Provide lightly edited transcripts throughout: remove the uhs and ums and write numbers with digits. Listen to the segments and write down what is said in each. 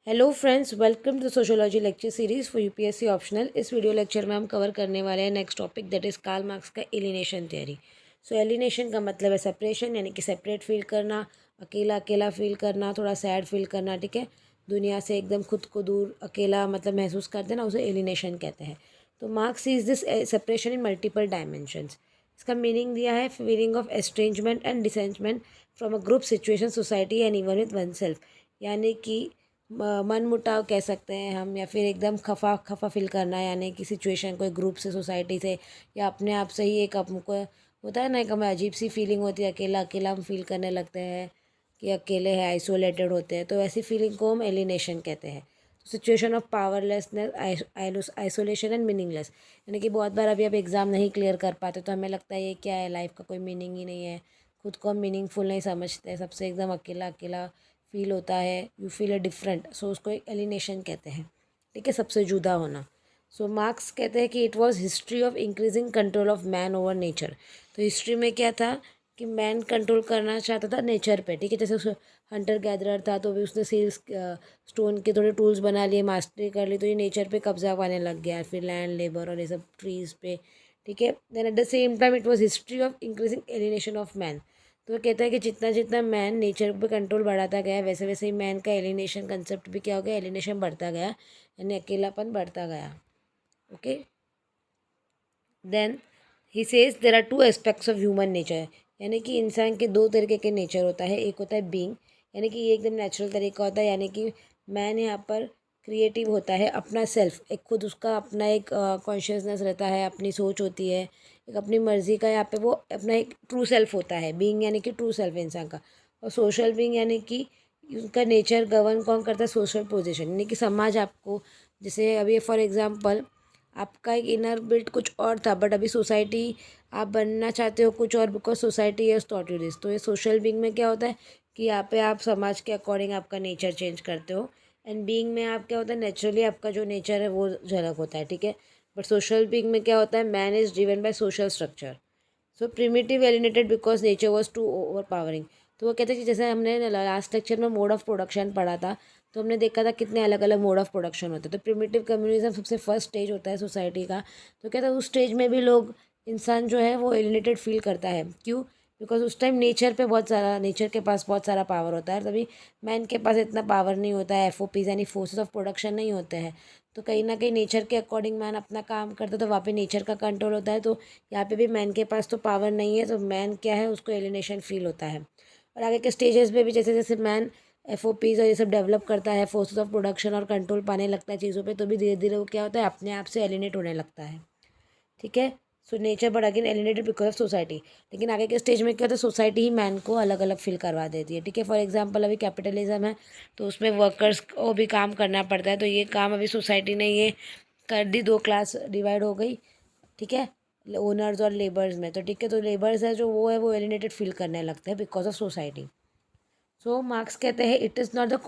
Hello friends, welcome to sociology lecture series for UPSC optional. इस video lecture में हम cover करने वाले हैं next topic, that is Karl Marx का एलिनेशन थ्योरी। सो एलिनेशन का मतलब है सेपरेशन, यानी कि सेपरेट फील करना, अकेला अकेला फील करना, थोड़ा सैड फील करना। ठीक है, दुनिया से एकदम खुद को दूर अकेला मतलब महसूस करते हैं ना, उसे एलिनेशन कहते हैं। तो Marx is this separation in multiple dimensions. इसका मीनिंग दिया है feeling of estrangement and disenchantment from a group situation society and even with oneself, यानी कि मन मुटाव कह सकते हैं हम, या फिर एकदम खफा खफा फील करना, यानी कि सिचुएशन कोई ग्रुप से, सोसाइटी से, या अपने आप से ही एक हमको होता है ना, एक हमें अजीब सी फीलिंग होती है, अकेला अकेला हम फील करने लगते हैं कि अकेले हैं, आइसोलेटेड होते हैं। तो ऐसी फीलिंग को हम एलिनेशन कहते हैं। Situation of powerlessness, isolation and meaningless, यानी कि बहुत बार अभी आप एग्ज़ाम नहीं क्लियर कर पाते तो हमें लगता है ये क्या है, लाइफ का कोई मीनिंग ही नहीं है, खुद को हम मीनिंगफुल नहीं समझते, सबसे एकदम अकेला अकेला फील होता है, यू फील अ डिफरेंट। सो उसको एक एलिनेशन कहते हैं। ठीक है, सबसे जुदा होना। सो मार्क्स कहते हैं कि it was history of increasing control of man over nature. तो हिस्ट्री में क्या था कि मैन कंट्रोल करना चाहता था नेचर पे। ठीक है, जैसे हंटर गैदरर था तो भी उसने सील्स स्टोन के थोड़े टूल्स बना लिए, मास्टरी कर ली, तो ये नेचर पे कब्जा पाने लग गया, फिर लैंड, लेबर और ये सब ट्रीज़ पे। ठीक है, then at the same time it was history of increasing alienation of man. तो वो कहता है कि जितना जितना मैन नेचर पे कंट्रोल बढ़ाता गया, वैसे वैसे ही मैन का एलिनेशन कंसेप्ट भी क्या हो गया, एलिनेशन बढ़ता गया, यानी अकेलापन बढ़ता गया। Okay, then he says there are two aspects of human nature, यानी कि इंसान के दो तरीके के नेचर होता है। एक होता है बीइंग, यानी कि ये एकदम नेचुरल तरीका होता है, यानी कि मैन यहाँ पर क्रिएटिव होता है, अपना सेल्फ, एक खुद उसका अपना एक कॉन्शियसनेस रहता है, अपनी सोच होती है, एक अपनी मर्जी का यहाँ पे वो अपना एक ट्रू सेल्फ होता है। बीइंग यानी कि ट्रू सेल्फ इंसान का। और सोशल बीइंग यानी कि उनका नेचर गवर्न कौन करता है, सोशल पोजीशन, यानी कि समाज आपको, जैसे अभी फॉर एग्जांपल आपका एक इनर बिल्ट कुछ और था, बट अभी सोसाइटी आप बनना चाहते हो कुछ और, because society has taught you this. तो ये सोशल बीइंग में क्या होता है कि यहाँ पे आप समाज के अकॉर्डिंग आपका नेचर चेंज करते हो, एंड बीइंग में आप क्या होता है, नेचुरली आपका जो नेचर है वो झलक होता है। ठीक है, बट सोशल बीइंग में क्या होता है, man is driven by social structure. So primitive alienated because nature was too overpowering. तो वो कहते हैं कि जैसे हमने लास्ट लेक्चर में मोड ऑफ प्रोडक्शन पढ़ा था, तो हमने देखा था कितने अलग अलग मोड ऑफ प्रोडक्शन होते हैं। तो प्रिमिटिव कम्युनिज्म सबसे फर्स्ट स्टेज होता है सोसाइटी का। तो कहता है उस स्टेज में भी लोग, इंसान जो है वो एलिनेटेड फील करता है। क्यों? बिकॉज उस टाइम नेचर पे बहुत सारा, नेचर के पास बहुत सारा पावर होता है, तभी मैन के पास इतना पावर नहीं होता है, एफओपीज यानी फोर्सेस ऑफ प्रोडक्शन नहीं होते हैं। तो कहीं ना कहीं नेचर के अकॉर्डिंग मैन अपना काम करता है, तो वहाँ पे नेचर का कंट्रोल होता है। तो यहाँ पे भी मैन के पास तो पावर नहीं है, तो मैन क्या है, उसको एलिनेशन फील होता है। और आगे के स्टेजेस में भी जैसे जैसे मैन एफओपीज और ये सब डेवलप करता है, फोर्सेस ऑफ प्रोडक्शन और कंट्रोल पाने लगता है चीज़ों पे, तो भी धीरे धीरे वो क्या होता है, अपने आप से एलिनेट होने लगता है। ठीक है, so nature but again alienated because of society. लेकिन आगे के स्टेज में क्या होता है, सोसाइटी ही मैन को अलग अलग फील करवा देती है। ठीक है, फॉर एग्जाम्पल अभी कैपिटलिज्म है, तो उसमें वर्कर्स को भी काम करना पड़ता है, तो ये काम अभी सोसाइटी ने ये कर दी, दो क्लास डिवाइड हो गई। ठीक है, ओनर्स और लेबर्स में। तो ठीक है, तो लेबर्स है जो वो है वो एलिनेटेड फील करने लगते हैं because of society. So Marx कहते हैं it is not the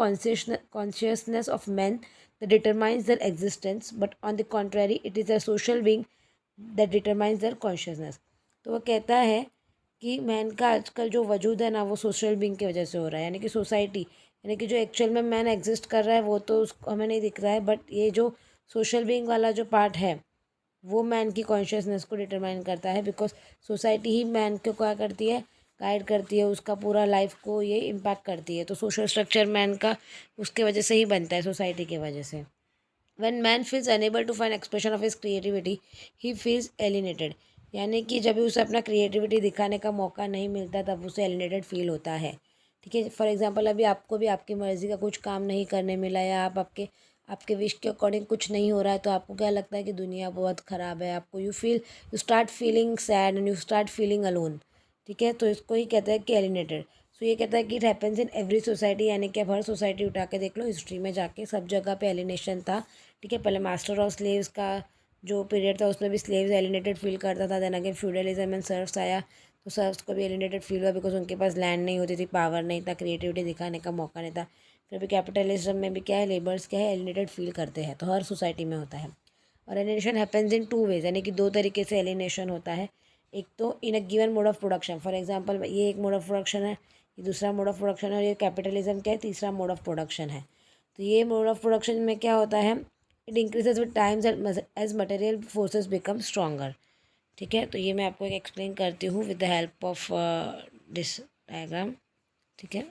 consciousness of man that determines their existence, but on the contrary it is a social being that determines their consciousness. तो वो कहता है कि मैन का आजकल जो वजूद है ना, वो सोशल बीइंग की वजह से हो रहा है, यानी कि सोसाइटी, यानी कि जो एक्चुअल में मैन एग्जिस्ट कर रहा है वो तो उसको हमें नहीं दिख रहा है, बट ये जो सोशल बीइंग वाला जो पार्ट है वो मैन की कॉन्शियसनेस को डिटरमाइन करता है। बिकॉज सोसाइटी ही मैन को क्या करती है, गाइड करती है, उसका पूरा लाइफ को ये इम्पैक्ट करती है। तो सोशल स्ट्रक्चर मैन का उसके वजह से ही बनता है, सोसाइटी की वजह से। When man feels unable to find expression of his creativity, he feels alienated, यानी कि जब भी उसे अपना क्रिएटिविटी दिखाने का मौका नहीं मिलता तब उसे एलिनेटेड फील होता है। ठीक है, फॉर एग्जांपल अभी आपको भी आपकी मर्ज़ी का कुछ काम नहीं करने मिला, या आप आपके आपके विश के अकॉर्डिंग कुछ नहीं हो रहा है, तो आपको क्या लगता है कि दुनिया बहुत ख़राब है, आपको you start feeling sad and you start feeling alone. ठीक है, तो इसको ही कहते हैं कि एलिनेटेड। सो ये कहता है कि it happens in every society, यानी कि आप हर सोसाइटी उठा के देख लो, हिस्ट्री में जाके सब जगह पे एलिनेशन था। ठीक है, पहले मास्टर ऑफ स्लेव्स का जो पीरियड था उसमें भी स्लेव्स एलिनेटेड फील करता था। Then again feudalism and serfs आया, तो सर्फ्स को भी एलिनेटेड फील हुआ बिकॉज उनके पास लैंड नहीं होती थी, पावर नहीं था, क्रिएटिविटी दिखाने का मौका नहीं था। फिर भी कैपिटलिज्म में भी क्या है, लेबर्स क्या है, एलिनेटेड फील करते हैं। तो हर सोसाइटी में होता है। और alienation happens in two ways, यानी कि दो तरीके से एलिनेशन होता है। एक तो in a given mode of production, for example ये एक मोड ऑफ प्रोडक्शन है, ये दूसरा मोड ऑफ प्रोडक्शन है, और ये कैपिटलिज्म क्या है, तीसरा मोड ऑफ प्रोडक्शन है। तो ये मोड ऑफ प्रोडक्शन में क्या होता है, it increases with times as material forces become stronger. ठीक है, तो ये मैं आपको एक एक्सप्लेन करती हूँ with the help of this diagram. ठीक है,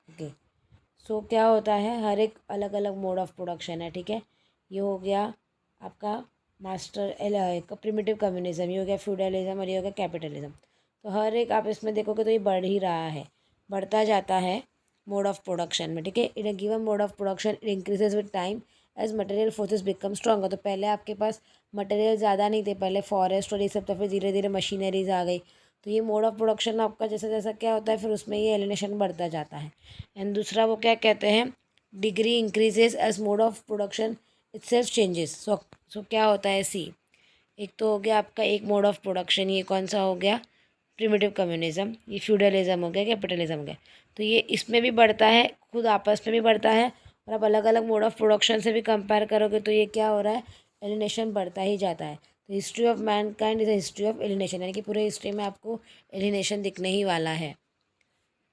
ओके। सो क्या होता है, हर एक अलग अलग मोड ऑफ प्रोडक्शन है। ठीक है, ये हो गया आपका मास्टर प्रिमिटिव कम्युनिज्म, ये हो गया फ्यूडलिज्म और ये हो गया कैपिटलिज्म। तो हर एक आप इसमें देखोगे तो ये बढ़ ही रहा है, बढ़ता जाता है मोड ऑफ प्रोडक्शन में। ठीक है, in a given mode of production it increases with time as material forces become stronger. तो पहले आपके पास मटेरियल ज़्यादा नहीं थे, पहले फॉरेस्ट और ये सब, तो फिर धीरे धीरे मशीनरीज आ गई। तो ये मोड ऑफ प्रोडक्शन आपका जैसा जैसा क्या होता है, फिर उसमें ये एलिनेशन बढ़ता जाता है। एंड दूसरा वो क्या कहते हैं, degree increases as mode of production itself changes. So क्या होता है, सी एक तो हो गया आपका एक मोड ऑफ प्रोडक्शन, ये कौन सा हो गया, प्रिमिटिव कम्युनिज्म, ये फ्यूडलिज्म हो गया, कैपिटलिज्म हो गया। तो ये इसमें भी बढ़ता है, खुद आपस में भी बढ़ता है, और आप अलग अलग मोड ऑफ प्रोडक्शन से भी कंपेयर करोगे तो ये क्या हो रहा है, एलिनेशन बढ़ता ही जाता है। तो history of Mankind is a history of alienation, यानी कि पूरे हिस्ट्री में आपको एलिनेशन दिखने ही वाला है।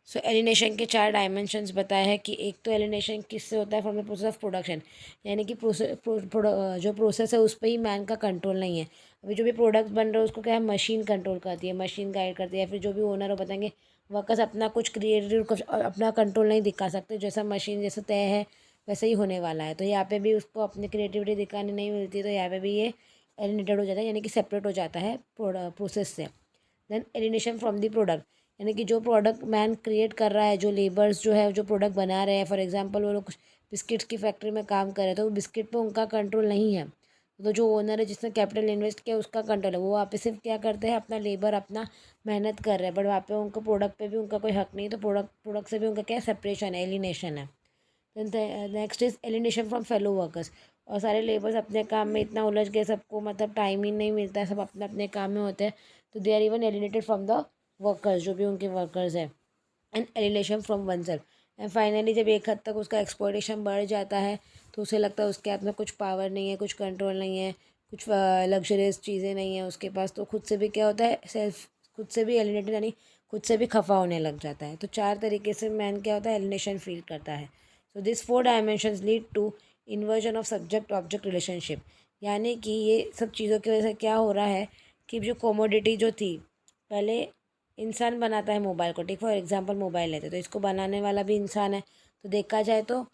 सो एलिनेशन के 4 डायमेंशंस बताए हैं कि एक तो एलिनेशन किससे होता है, from the process of production, यानी कि जो प्रोसेस है उस पर ही मैन का कंट्रोल नहीं है। अभी जो भी प्रोडक्ट्स बन रहे हैं उसको क्या है, मशीन कंट्रोल करती है, मशीन गाइड करती है, या फिर जो भी ओनर हो बताएंगे वर्कर्स अपना कुछ क्रिएटिव कुछ अपना कंट्रोल नहीं दिखा सकते, जैसा मशीन जैसा तय है वैसे ही होने वाला है। तो यहाँ पे भी उसको अपनी क्रिएटिविटी दिखाने नहीं मिलती, तो यहाँ पे भी ये एलिनेटेड हो जाता है, यानी कि सेपरेट हो जाता है प्रोसेस से। Then alienation from the product, यानी कि जो प्रोडक्ट मैन क्रिएट कर रहा है, जो लेबर्स जो है जो प्रोडक्ट बना रहे हैं, फॉर एग्जांपल वो लोग कुछ बिस्किट्स की फैक्ट्री में काम कर रहे हैं, तो वो बिस्किट पे उनका कंट्रोल नहीं है। तो जो ओनर है जिसने कैपिटल इन्वेस्ट किया उसका कंट्रोल है, वो वहाँ पे सिर्फ क्या करते हैं, अपना लेबर अपना मेहनत कर रहे हैं, बट वहाँ पे उनको प्रोडक्ट पे भी उनका कोई हक नहीं, तो प्रोडक्ट से भी उनका क्या सेपरेशन है, एलिनेशन है। Next is alienation from fellow workers, और सारे लेबर्स अपने काम में इतना उलझ गए, सबको मतलब टाइम ही नहीं मिलता है, सब अपने अपने काम में होते हैं, तो they are even alienated from the workers, जो भी उनके वर्कर्स हैं। And alienation from oneself, and finally जब एक हद तक उसका एक्सप्लॉयटेशन बढ़ जाता है तो उसे लगता है उसके हाथ में कुछ पावर नहीं है, कुछ कंट्रोल नहीं है, कुछ लग्जरियस चीज़ें नहीं है उसके पास, तो खुद से भी क्या होता है, सेल्फ खुद से भी एलिनेटेड, यानी खुद से भी खफा होने लग जाता है। तो 4 तरीके से मैन क्या होता है, एलिनेशन फील करता है। So this 4 dimensions lead to inversion of subject object relationship, यानी कि ये सब चीज़ों की वजह से क्या हो रहा है कि जो कॉमोडिटी जो थी, पहले इंसान बनाता है मोबाइल को, ठीक, फॉर एग्जांपल मोबाइल लेते तो इसको बनाने वाला भी इंसान है, तो देखा जाए तो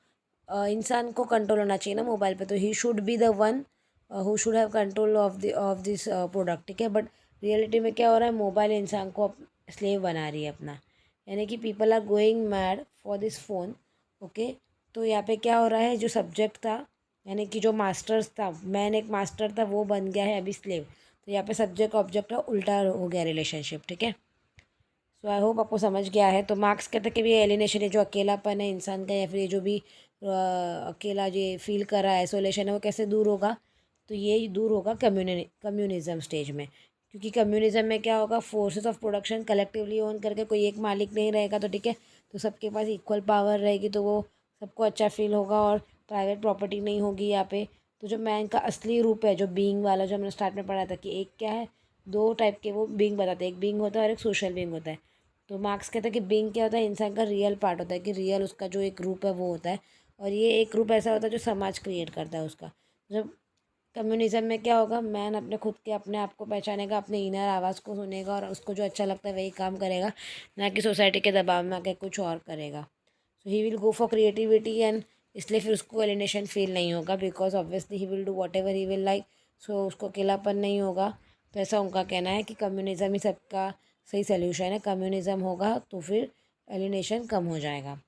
इंसान को कंट्रोल होना चाहिए ना मोबाइल पे, तो he should be the one who should have control of this product. ठीक है, बट रियलिटी में क्या हो रहा है, मोबाइल इंसान को स्लेव बना रही है अपना, यानी कि people are going mad for this phone. Okay, तो यहाँ पे क्या हो रहा है, जो सब्जेक्ट था यानी कि जो मास्टर्स था, मैन एक मास्टर था, वो बन गया है अभी स्लेव। तो यहाँ पे सब्जेक्ट ऑब्जेक्ट का उल्टा हो गया रिलेशनशिप। ठीक है, सो आई होप आपको समझ गया है। तो मार्क्स कहते हैं कि भी एलिनेशन है, जो अकेलापन है इंसान का, या फिर ये जो भी अकेला जो फील कर रहा है, आइसोलेशन है, वो कैसे दूर होगा, तो ये दूर होगा कम्युनिज्म स्टेज में। क्योंकि कम्युनिज्म में क्या होगा, forces of production collectively own करके कोई एक मालिक नहीं रहेगा, तो ठीक है, तो सबके पास इक्वल पावर रहेगी, तो वो सबको अच्छा फील होगा, और प्राइवेट प्रॉपर्टी नहीं होगी यहाँ पे। तो जो मैन का असली रूप है, जो बीइंग वाला, जो हमने स्टार्ट में पढ़ा था कि एक क्या है, 2 टाइप के वो बीइंग बताते हैं, एक बीइंग होता है और एक सोशल बीइंग होता है। तो मार्क्स कहता है कि बीइंग क्या होता है, इंसान का रियल पार्ट होता है, कि रियल उसका जो एक रूप है वो होता है, और ये एक रूप ऐसा होता है जो समाज क्रिएट करता है उसका। जब कम्युनिज्म में क्या होगा, मैन अपने खुद के अपने आप को पहचानेगा, अपने इनर आवाज़ को सुनेगा, और उसको जो अच्छा लगता है वही काम करेगा, ना कि सोसाइटी के दबाव में आके कुछ और करेगा। So he will go for creativity, and इसलिए फिर उसको एलिनेशन फील नहीं होगा, because obviously he will do whatever he will like. So उसको अकेलापन नहीं होगा। तो ऐसा उनका कहना है कि कम्युनिज्म ही सबका सही सोल्यूशन है, कम्युनिज्म होगा तो फिर एलिनेशन कम हो जाएगा।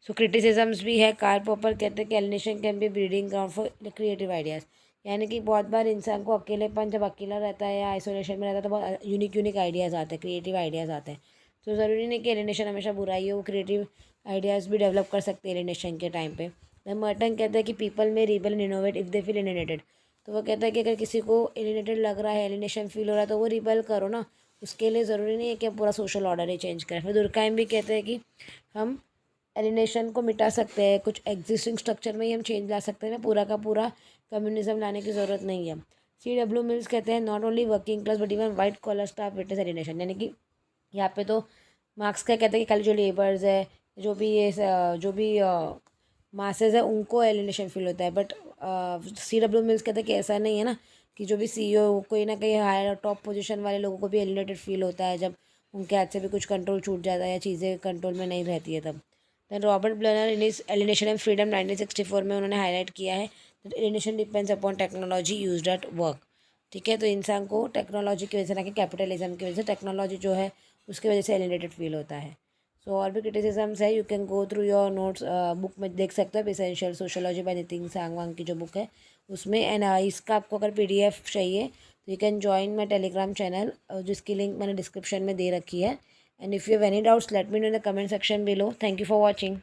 सो क्रिटिसिजम्स भी है। कार्ल पॉपर कहते हैं कि alienation can be breeding ground for creative ideas, यानी कि बहुत बार इंसान को अकेलेपन, जब अकेला रहता है या आइसोलेशन में रहता है, तो बहुत यूनिक यूनिक आइडियाज़ आते हैं, क्रिएटिव आइडियाज़ आते हैं। तो ज़रूरी नहीं कि एलिनेशन हमेशा बुराई हो, वो क्रिएटिव आइडियाज़ भी डेवलप कर सकते हैं एलिनेशन के टाइम पे। मर्टन कहता है कि पीपल में rebel and innovate if they feel alienated. तो वो कहता है कि अगर किसी को एलिनेटेड लग रहा है, एलिनेशन फील हो रहा है, तो वो रिबल करो ना, उसके लिए ज़रूरी नहीं है कि पूरा सोशल ऑर्डर ही चेंज करें। फिर दुर्कheim भी कहते हैं कि हम एलिनेशन को मिटा सकते हैं, कुछ एग्जिस्टिंग स्ट्रक्चर में ही हम चेंज ला सकते हैं, पूरा का पूरा कम्युनिज्म लाने की ज़रूरत नहीं है। C.W. मिल्स कहते हैं not only working class but even white collar staff witness alienation, यानी कि यहाँ पे तो मार्क्स क्या कहते हैं कि खाली जो लेबर्स है, जो भी मासेज है उनको एलिनेशन फील होता है। बट CW मिल्स कहते हैं कि ऐसा नहीं है ना, कि जो भी CEO कोई ना कहीं हायर टॉप पोजीशन वाले लोगों को भी एलिनेटेड फील होता है जब उनके हाथ से भी कुछ कंट्रोल छूट जाता है या चीज़ें कंट्रोल में नहीं रहती है तब। Then Robert Blauner in is alienation and freedom 1964 में उन्होंने हाईलाइट किया है alienation depends upon technology used at work. ठीक है, तो इंसान को टेक्नोलॉजी की वजह से, ना कि कैपिटलिज्म की वजह से, टेक्नोलॉजी जो है उसकी वजह से एलिनेटेड फील होता है। सो और भी क्रिटिसिजम्स है, you can go through your notes, book में देख सकते हो, एसेंशियल सोशोलॉजी बाय नितिन सांगवांग की जो बुक है उसमें। एंड इसका आपको अगर PDF चाहिए तो you can join my Telegram channel, जिसकी लिंक मैंने डिस्क्रिप्शन में दे रखी है। And if you have any doubts let me know in the comment section below. Thank you for watching.